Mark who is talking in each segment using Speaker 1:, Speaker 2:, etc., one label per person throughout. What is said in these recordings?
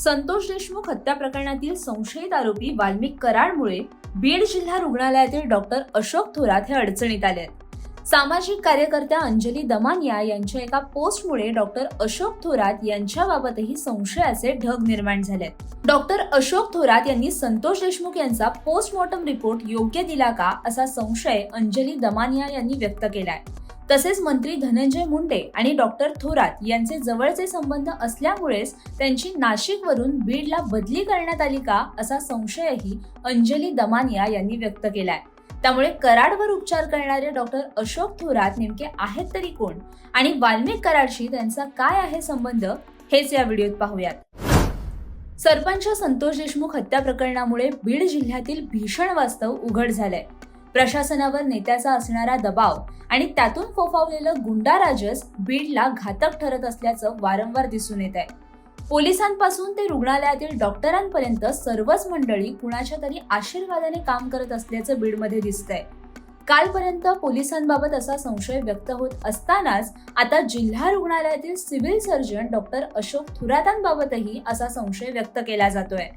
Speaker 1: संतोष देशमुख हत्या प्रकरणातील संशयित आरोपी वाल्मिक कराडमुळे बीड जिल्हा रुग्णालयातील डॉक्टर अशोक थोरात हे अडचणीत आले आहेत. सामाजिक कार्यकर्त्या अंजली दमानिया यांच्या एका पोस्टमुळे डॉक्टर अशोक थोरात यांच्याबाबतही संशयाचे ढग निर्माण झाले. डॉक्टर अशोक थोरात यांनी संतोष देशमुख यांचा पोस्टमॉर्टम रिपोर्ट योग्य दिला का असा संशय अंजली दमानिया यांनी व्यक्त केलाय. तसेच मंत्री धनंजय मुंडे आणि डॉक्टर थोरात यांचे जवळचे संबंध असल्यामुळेच त्यांची नाशिकवरून बीडला बदली करण्यात आली का असा संशयही अंजली दमानिया यांनी व्यक्त केलाय. त्यामुळे कराडवर उपचार करणारे डॉक्टर अशोक थोरात नेमके आहेत तरी कोण आणि वाल्मिक कराडशी त्यांचा काय आहे संबंध हेच या व्हिडिओत पाहूयात. सरपंच संतोष देशमुख हत्या प्रकरणामुळे बीड जिल्ह्यातील भीषण वास्तव उघड झालंय. प्रशासनावर नेत्याचा असणारा दबाव आणि त्यातून फोफावलेलं गुंडाराजच बीडला घातक ठरत असल्याचं वारंवार दिसून येत आहे. पोलिसांपासून ते रुग्णालयातील डॉक्टरांपर्यंत सर्वच मंडळी कुणाच्या तरी आशीर्वादाने काम करत असल्याचं बीडमध्ये दिसतंय. कालपर्यंत पोलिसांबाबत असा संशय व्यक्त होत असतानाच आता जिल्हा रुग्णालयातील सिव्हिल सर्जन डॉक्टर अशोक थोरातांबाबतही असा संशय व्यक्त केला जातोय.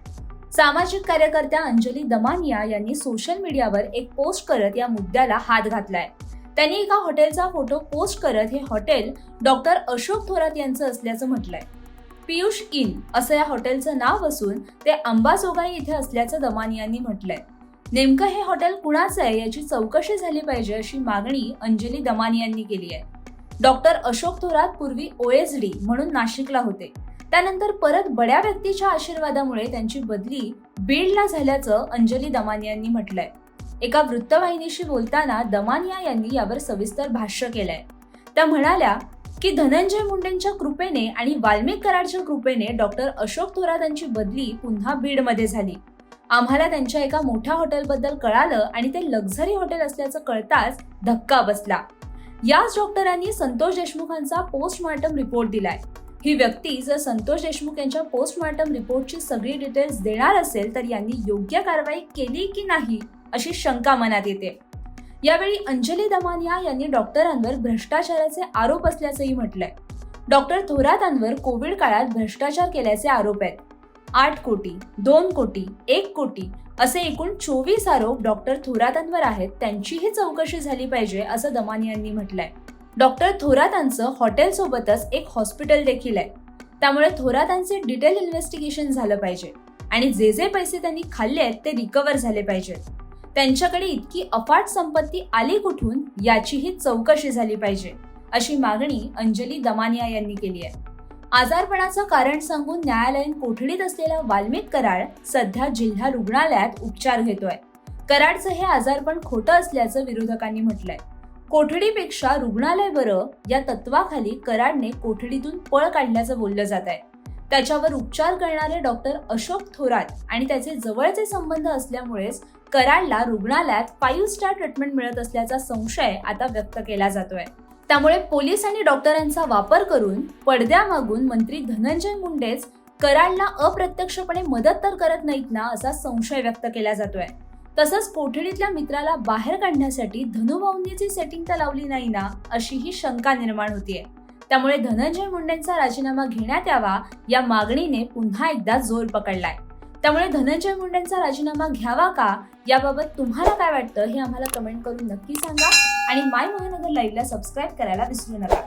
Speaker 1: सामाजिक कार्यकर्त्या अंजली दमानिया यांनी सोशल मीडियावर एक पोस्ट करत या मुद्द्याला हात घातलाय. त्यांनी एका हॉटेलचा फोटो पोस्ट करत हे हॉटेल डॉक्टर अशोक थोरात यांचं असल्याचं म्हटलंय. पियुष इन असं या हॉटेलचं नाव असून ते अंबाजोगाई इथे असल्याचं दमानियांनी म्हटलंय. नेमकं हे हॉटेल कुणाचं आहे याची चौकशी झाली पाहिजे अशी मागणी अंजली दमानियांनी केली आहे. डॉक्टर अशोक थोरात पूर्वी OSD म्हणून नाशिकला होते. त्यानंतर परत बड्या व्यक्तीच्या आशीर्वादामुळे त्यांची बदली बीडला झाल्याचं अंजली दमानियांनी म्हटलंय. एका वृत्तवाहिनीशी बोलताना दमानिया यांनी यावर सविस्तर भाष्य केलंय. त्या म्हणाल्या की धनंजय मुंडेंच्या कृपेने आणि वाल्मिक कराडच्या कृपेने डॉक्टर अशोक थोरातांची बदली पुन्हा बीडमध्ये झाली. आम्हाला त्यांच्या एका मोठ्या हॉटेलबद्दल कळालं आणि ते लक्झरी हॉटेल असल्याचं कळताच धक्का बसला. याच डॉक्टरांनी संतोष देशमुखांचा पोस्टमॉर्टम रिपोर्ट दिलाय. ही व्यक्ती जर संतोष देशमुख यांच्या पोस्टमॉर्टम रिपोर्टची सगळी डिटेल्स देणार असेल तर यांनी योग्य कारवाई केली की नाही अशी शंका मनात येते. यावेळी अंजली दमानिया यांनी डॉक्टरांवर भ्रष्टाचाराचे आरोप असल्याचंही म्हटलंय. डॉक्टर थोरातांवर कोविड काळात भ्रष्टाचार केल्याचे आरोप आहेत. 8 कोटी, 2 कोटी, 1 कोटी असे एकूण 24 आरोप डॉक्टर थोरातांवर आहेत. त्यांचीही चौकशी झाली पाहिजे असं दमानियांनी म्हटलंय. डॉक्टर थोरातांचं हॉटेलसोबतच एक हॉस्पिटल देखील आहे. त्यामुळे थोरातांचे डिटेल इन्व्हेस्टिगेशन झालं पाहिजे आणि जे पैसे त्यांनी खाल्लेत ते रिकव्हर झाले पाहिजेत. त्यांच्याकडे इतकी अफाट संपत्ती आली कुठून याचीही चौकशी झाली पाहिजे अशी मागणी अंजली दमानिया यांनी केली आहे. आजारपणाचं कारण सांगून न्यायालयीन कोठडीत असलेला वाल्मिक कराड सध्या जिल्हा रुग्णालयात उपचार घेतोय. कराडचं हे आजारपण खोटं असल्याचं विरोधकांनी म्हटलंय. कोठडीपेक्षा रुग्णालय बरं या तत्वाखाली कराडने कोठडीतून पळ काढल्याचं बोललं जात आहे. त्याच्यावर उपचार करणारे डॉक्टर अशोक थोरात आणि त्याचे जवळचे संबंध असल्यामुळेच कराडला रुग्णालयात 5 स्टार ट्रीटमेंट मिळत असल्याचा संशय आता व्यक्त केला जातोय. त्यामुळे पोलीस आणि डॉक्टरांचा वापर करून पडद्यामागून मंत्री धनंजय मुंडेच कराडला अप्रत्यक्षपणे मदत तर करत नाहीत ना असा संशय व्यक्त केला जातोय. तसंच कोठडीतल्या मित्राला बाहेर काढण्यासाठी धनुभाऊंनीची सेटिंग तर लावली नाही ना अशीही शंका निर्माण होतीये. त्यामुळे धनंजय मुंडेंचा राजीनामा घेण्यात यावा या मागणीने पुन्हा एकदा जोर पकडलाय. त्यामुळे धनंजय मुंडेंचा राजीनामा घ्यावा का याबाबत तुम्हाला काय वाटतं हे आम्हाला कमेंट करून नक्की सांगा आणि माय महानगर लाईव्हला सबस्क्राईब करायला विसरू नका.